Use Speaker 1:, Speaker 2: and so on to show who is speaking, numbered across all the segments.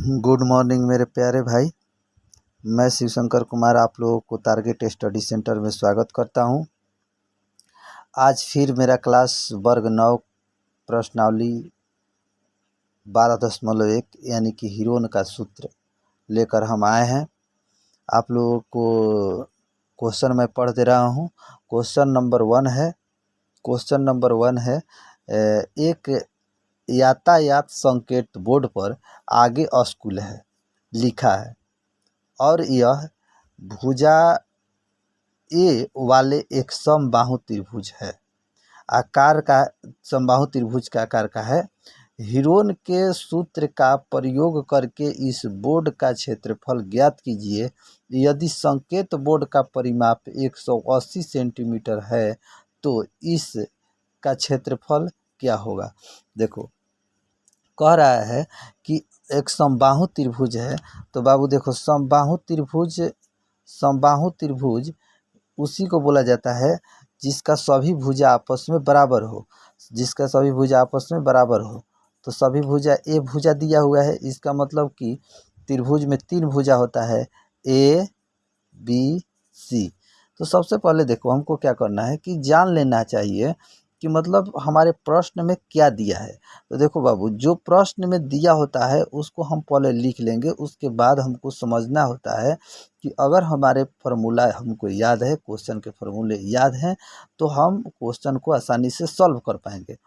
Speaker 1: Good morning मेरे प्यारे भाई। मैं शिवशंकर कुमार आप लोगों को टारगेट स्टडी सेंटर में स्वागत करता हूं। आज फिर मेरा क्लास वर्ग 9 प्रश्नावली 12.1 यानी कि हीरोन का सूत्र लेकर हम आए हैं। आप लोगों को क्वेश्चन मैं पढ़ दे रहा हूं। क्वेश्चन नंबर वन है एक यातायात संकेत बोर्ड पर आगे स्कूल है लिखा है और यह भुजा ए वाले एक समबाहु त्रिभुज है। आकार का समबाहु त्रिभुज का आकार का है। हीरोन के सूत्र का प्रयोग करके इस बोर्ड का क्षेत्रफल ज्ञात कीजिए। यदि संकेत बोर्ड का परिमाप 180 सेंटीमीटर है तो इस का क्षेत्रफल क्या होगा। देखो कह रहा है कि एक समबाहु त्रिभुज है। तो बाबू देखो समबाहु त्रिभुज उसी को बोला जाता है जिसका सभी भुजा आपस में बराबर हो। तो सभी भुजा ए भुजा दिया हुआ है, इसका मतलब कि त्रिभुज में 3 भुजा होता है ए बी सी। तो सबसे पहले देखो हमको क्या करना है कि जान लेना चाहिए कि मतलब हमारे प्रश्न में क्या दिया है। तो देखो बाबू जो प्रश्न में दिया होता है उसको हम पहले लिख लेंगे, उसके बाद हमको समझना होता है कि अगर हमारे फार्मूला हमको याद है, क्वेश्चन के फार्मूले याद हैं तो हम क्वेश्चन को आसानी से सॉल्व कर पाएंगे।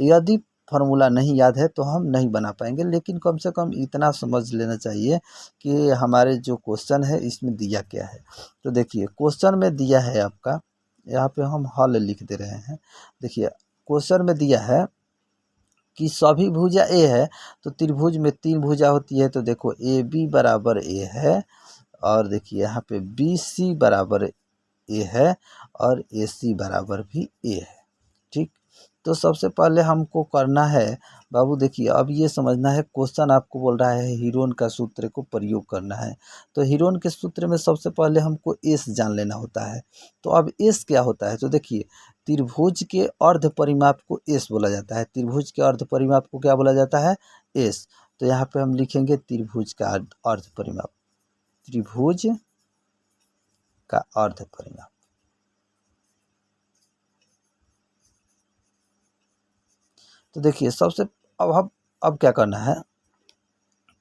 Speaker 1: यदि फार्मूला नहीं याद है तो हम नहीं बना पाएंगे, लेकिन कम से कम इतना समझ लेना चाहिए कि हमारे जो क्वेश्चन है इसमें दिया क्या है। तो देखिए क्वेश्चन में दिया है आपका, यहाँ पे हम हल लिख दे रहे हैं। देखिए क्वेश्चन में दिया है कि सभी भुजा ए है तो त्रिभुज में 3 भुजा होती है। तो देखो ए बी बराबर ए है और देखिए यहाँ पे बी सी बराबर ए है और ए सी बराबर भी ए है। ठीक, तो सबसे पहले हमको करना है बाबू, देखिए अब ये समझना है क्वेश्चन आपको बोल रहा है हीरोन का सूत्र को प्रयोग करना है। तो हीरोन के सूत्र में सबसे पहले हमको एस जान लेना होता है। तो अब एस क्या होता है, तो देखिए त्रिभुज के अर्ध परिमाप को एस बोला जाता है। त्रिभुज के अर्ध परिमाप को क्या बोला जाता है, एस। तो यहाँ पे हम लिखेंगे त्रिभुज का अर्ध परिमाप, त्रिभुज का अर्ध परिमाप। तो देखिए सबसे अब क्या करना है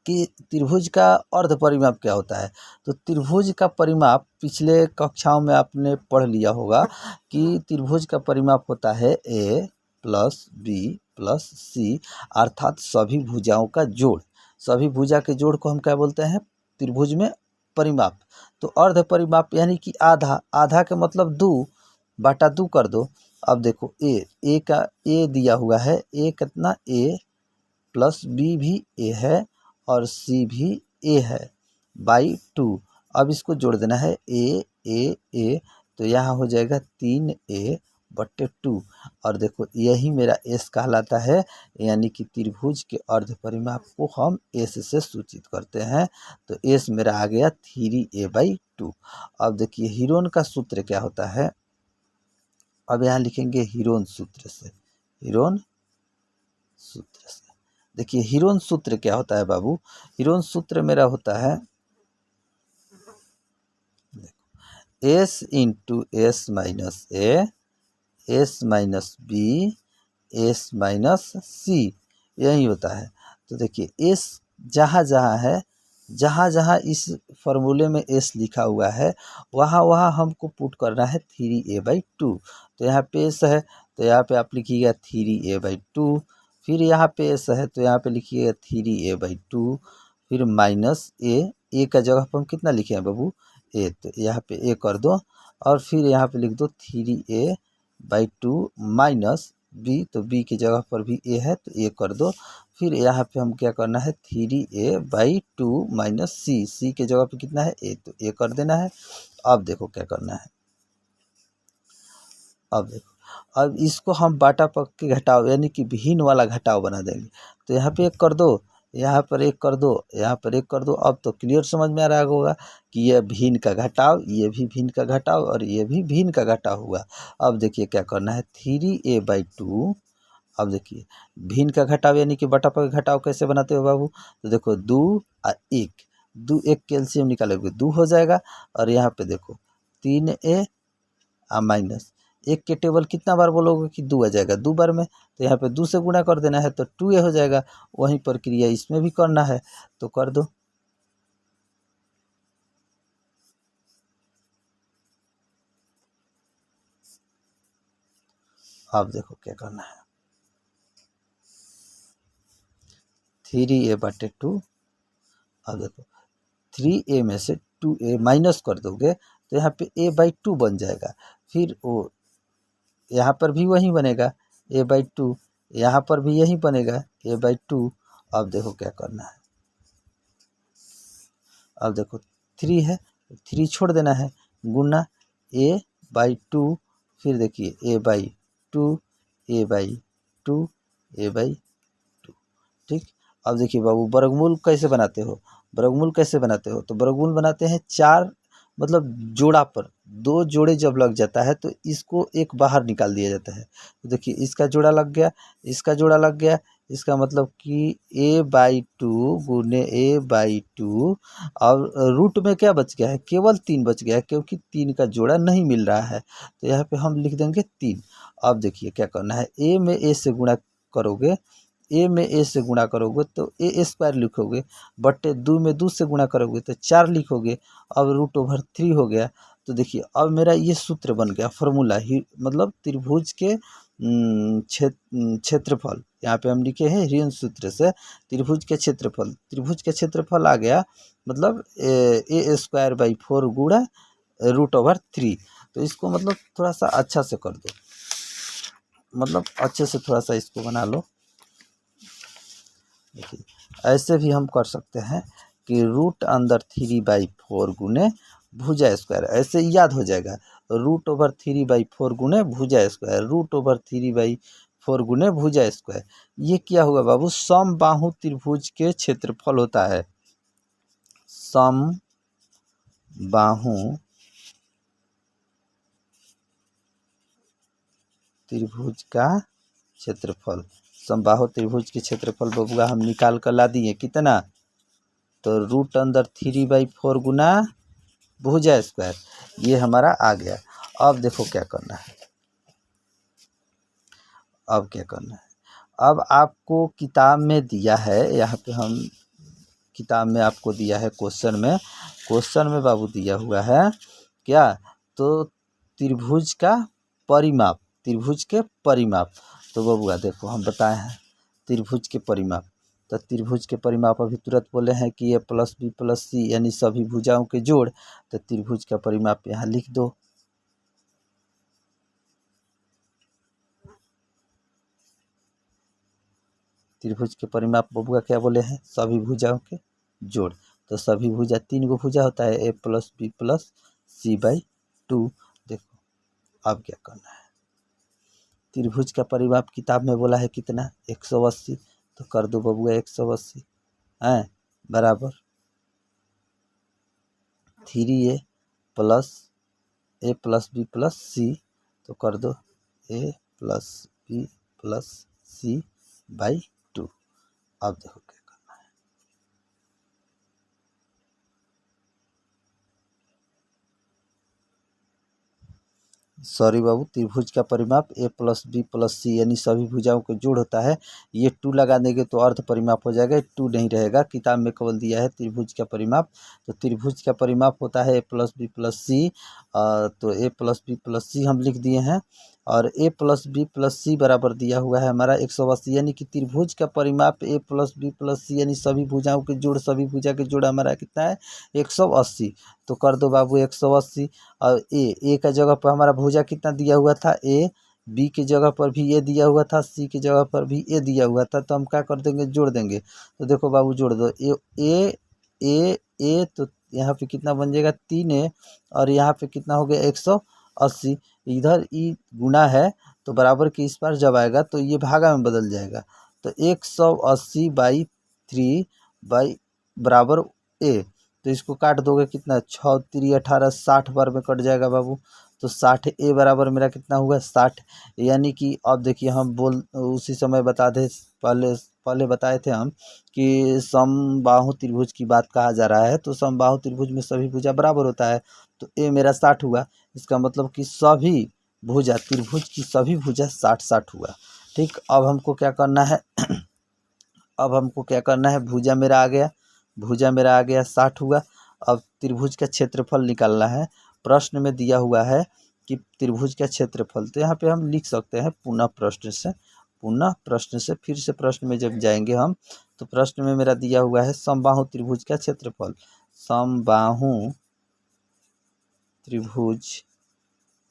Speaker 1: कि त्रिभुज का अर्ध परिमाप क्या होता है। तो त्रिभुज का परिमाप पिछले कक्षाओं में आपने पढ़ लिया होगा कि त्रिभुज का परिमाप होता है ए प्लस बी प्लस सी, अर्थात सभी भुजाओं का जोड़। सभी भुजा के जोड़ को हम क्या बोलते हैं, त्रिभुज में परिमाप। तो अर्ध परिमाप यानी कि आधा, आधा के मतलब 2/2 कर दो। अब देखो ए का ए दिया हुआ है, ए कितना ए प्लस बी भी ए है और सी भी ए है /2। अब इसको जोड़ देना है ए, तो यहाँ हो जाएगा 3a/2। और देखो यही मेरा एस कहलाता है, यानी कि त्रिभुज के अर्ध परिमाप को हम एस से सूचित करते हैं। तो एस मेरा आ गया 3a/2। अब देखिए हीरोन का सूत्र क्या होता है, अब यहाँ लिखेंगे हीरोन सूत्र से। देखिए हीरोन सूत्र क्या होता है बाबू, हीरोन सूत्र मेरा होता है S into S minus A, S minus B, S minus C, यही होता है। तो देखिए एस जहाँ जहाँ है, जहाँ जहाँ इस फॉर्मूले में एस लिखा हुआ है वहाँ वहाँ हमको पुट करना है 3a/2। तो यहाँ पे एस है तो यहाँ पे आप लिखिएगा 3a/2, फिर यहाँ पे एस है तो यहाँ पे लिखिएगा 3a/2, फिर माइनस ए का जगह पर हम कितना लिखे हैं बाबू, ए, तो यहाँ पे ए कर दो और फिर यहाँ पे लिख दो 3a/2 माइनस बी, तो बी की जगह पर भी ए है तो ए कर दो। फिर यहाँ पे हम क्या करना है 3a/2 माइनस सी, सी के जगह पे कितना है ए, तो ए कर देना है। अब देखो क्या करना है, अब देखो अब इसको हम बाटा पक के घटाव यानी कि भिन्न वाला घटाव बना देंगे। तो यहाँ पे 1 कर दो, यहाँ पर 1 कर दो, यहाँ पर 1 कर दो। अब तो क्लियर समझ में आ रहा होगा कि यह भिन्न का घटाव, ये भी भिन्न का घटाव और ये भी भिन्न का घटाव हुआ। अब देखिए क्या करना है 3a/2 अब देखिए भिन्न का घटाव यानी कि बटा पर घटाव कैसे बनाते हो बाबू, तो देखो 2 और 1, 2 1 कैल्शियम निकालोगे 2 हो जाएगा, और यहाँ पे देखो 3a और माइनस 1 के टेबल कितना बार बोलोगे कि 2 आ जाएगा 2 बार में, तो यहाँ पे 2 से गुणा कर देना है तो 2a हो जाएगा। वही प्रक्रिया इसमें भी करना है तो कर दो। अब देखो क्या करना है, 3a/2। अब देखो 3a में से 2a माइनस कर दोगे तो यहाँ पे a/2 बन जाएगा। फिर वो यहाँ पर भी वही बनेगा a/2, यहाँ पर भी यही बनेगा a/2। अब देखो क्या करना है, अब देखो 3 है 3 छोड़ देना है, गुना a/2, फिर देखिए a/2 a/2 a/2। ठीक। अब देखिए बाबू वर्गमूल कैसे बनाते हो, वर्गमूल कैसे बनाते हो, तो वर्गमूल बनाते हैं 4 मतलब जोड़ा पर 2 जोड़े जब लग जाता है तो इसको एक बाहर निकाल दिया जाता है। तो देखिए इसका जोड़ा लग गया, इसका जोड़ा लग गया, इसका मतलब कि a/2 गुने a/2। और रूट में क्या बच गया है, केवल 3 बच गया है क्योंकि 3 का जोड़ा नहीं मिल रहा है, तो यहाँ पे हम लिख देंगे 3। अब देखिए क्या करना है, a में a से गुणा करोगे, a में a से गुणा करोगे तो a² लिखोगे, बट्टे 2 में 2 से गुणा करोगे तो 4 लिखोगे। अब √3 हो गया। तो देखिए अब मेरा ये सूत्र बन गया, फार्मूला ही मतलब त्रिभुज के क्षेत्रफल, यहाँ पे हम लिखे हैं ऋण सूत्र से त्रिभुज के क्षेत्रफल, त्रिभुज के क्षेत्रफल आ गया मतलब a²/4 गुणा √3। तो इसको मतलब थोड़ा सा अच्छा से कर दो, मतलब अच्छे से थोड़ा सा इसको बना लो। देखिए ऐसे भी हम कर सकते हैं कि √3/4 गुने भुजा स्क्वायर, ऐसे याद हो जाएगा √3/4 गुने भुजा स्क्वायर, √3/4 गुने भुजा स्क्वायर। ये क्या हुआ बाबू, समबाहु त्रिभुज के क्षेत्रफल होता है, समबाहु त्रिभुज का क्षेत्रफल। समबाहु त्रिभुज के क्षेत्रफल बबुआ हम निकाल कर ला दिए कितना, तो √3/4 गुना भुजा स्क्वायर, ये हमारा आ गया। अब देखो क्या करना है, अब क्या करना है, अब आपको किताब में दिया है, यहाँ पे हम किताब में आपको दिया है क्वेश्चन में बाबू दिया हुआ है क्या, तो त्रिभुज का परिमाप, त्रिभुज के परिमाप। तो बबुआ देखो हम बताए हैं त्रिभुज के परिमाप, तो त्रिभुज के परिमाप अभी तुरंत बोले हैं कि a+b+c यानी सभी भुजाओं के जोड़, तो त्रिभुज का परिमाप यहाँ लिख दो। त्रिभुज के परिमाप बबुआ क्या बोले हैं, सभी भुजाओं के जोड़, तो सभी भुजा 3 गो भुजा होता है a+b+c/2। देखो अब क्या करना है, त्रिभुज का परिमाप किताब में बोला है कितना 180, तो कर दो बबुआ 180 है बराबर 3a+b+c, तो कर दो a+b+c/2। अब देखो क्या करना है, सॉरी बाबू, त्रिभुज का परिमाप a+b+c यानी सभी भुजाओं के जोड़ होता है, ये 2 लगा देंगे तो अर्ध परिमाप हो जाएगा, 2 नहीं रहेगा, किताब में केवल दिया है त्रिभुज का परिमाप। तो त्रिभुज का परिमाप होता है a+b+c, तो a+b+c हम लिख दिए हैं, और a+b+c बराबर दिया हुआ है हमारा 180, यानी कि त्रिभुज का परिमाप a+b+c यानी सभी भुजाओं के जोड़, सभी भुजा के जोड़ हमारा कितना है 180। तो कर दो बाबू 180, और ए का जगह पर हमारा भुजा कितना दिया हुआ था ए, बी की जगह पर भी ए दिया हुआ था, सी की जगह पर भी ए दिया हुआ था, तो हम क्या कर देंगे जोड़ देंगे। तो देखो बाबू जोड़ दो ए तो यहाँ पे कितना बन जाएगा 3a, और यहाँ पे कितना हो गया 180, इधर ई गुना है तो बराबर के इस पार जब आएगा तो ये भागा में बदल जाएगा, तो 180/3 बराबर ए, तो इसको काट दोगे कितना 6×3 = 18, 60 बार में कट जाएगा बाबू। तो 60 ए बराबर मेरा कितना हुआ 60। यानी कि अब देखिए हम उसी समय बता दे, पहले बताए थे हम कि समबाहु त्रिभुज की बात कहा जा रहा है। तो समबाहु त्रिभुज में सभी भुजा बराबर होता है, तो ए मेरा 60 हुआ। इसका मतलब कि सभी भुजा, त्रिभुज की सभी भुजा 60-60 हुआ। ठीक, अब हमको क्या करना है अब हमको क्या करना है, भुजा मेरा आ गया 60 हुआ। अब त्रिभुज का क्षेत्रफल निकालना है। प्रश्न में दिया हुआ है कि त्रिभुज का क्षेत्रफल, तो यहाँ पे हम लिख सकते हैं पुनः प्रश्न से फिर से प्रश्न में जब जाएंगे हम, तो प्रश्न में मेरा दिया हुआ है समबाहु त्रिभुज का क्षेत्रफल। समबाहु त्रिभुज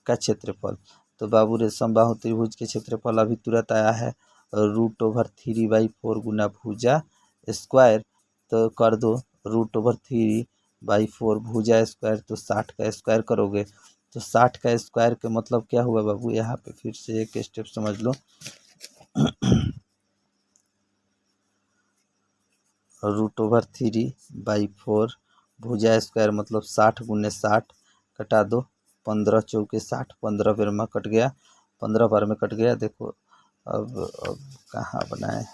Speaker 1: का क्षेत्रफल, तो बाबू रे समबाहु त्रिभुज के क्षेत्रफल अभी तुरंत आया है √3/4 गुना भुजा स्क्वायर। तो कर दो √3/4 भुजा स्क्वायर, तो 60 का स्क्वायर करोगे तो 60 का स्क्वायर का मतलब क्या हुआ बाबू, यहाँ पे फिर से एक स्टेप समझ लो। √3/4 भुजा स्क्वायर मतलब 60 गुने 60, कटा दो 15 चौके 60, 15 बार में कट गया, 15 बार में कट गया। देखो अब कहाँ बनाए,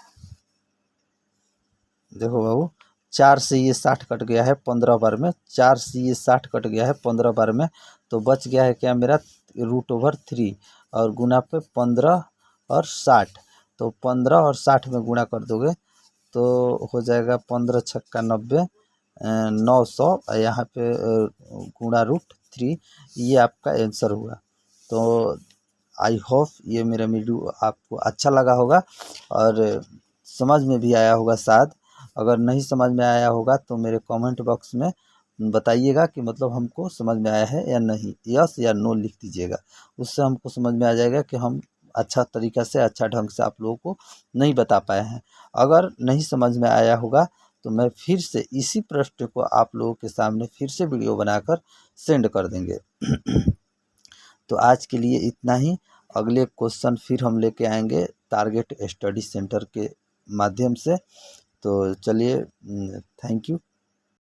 Speaker 1: देखो बाबू 4 से ये 60 कट गया है 15 बार में, 4 से ये 60 कट गया है 15 बार में, तो बच गया है क्या मेरा √3 और गुना पे 15 और 60। तो 15 और 60 में गुणा कर दोगे तो हो जाएगा 15 छक्का 90, 900, यहाँ पे गुणा √3, ये आपका आंसर हुआ। तो आई होप ये मेरा वीडियो आपको अच्छा लगा होगा और समझ में भी आया होगा शायद। अगर नहीं समझ में आया होगा तो मेरे कमेंट बॉक्स में बताइएगा कि मतलब हमको समझ में आया है या नहीं, यस या नो लिख दीजिएगा। उससे हमको समझ में आ जाएगा कि हम अच्छा तरीक़ा से, अच्छा ढंग से आप लोगों को नहीं बता पाए हैं। अगर नहीं समझ में आया होगा तो मैं फिर से इसी प्रश्न को आप लोगों के सामने फिर से वीडियो बनाकर सेंड कर देंगे। तो आज के लिए इतना ही। अगले क्वेश्चन फिर हम लेके आएंगे टारगेट स्टडी सेंटर के माध्यम से। तो चलिए, थैंक यू।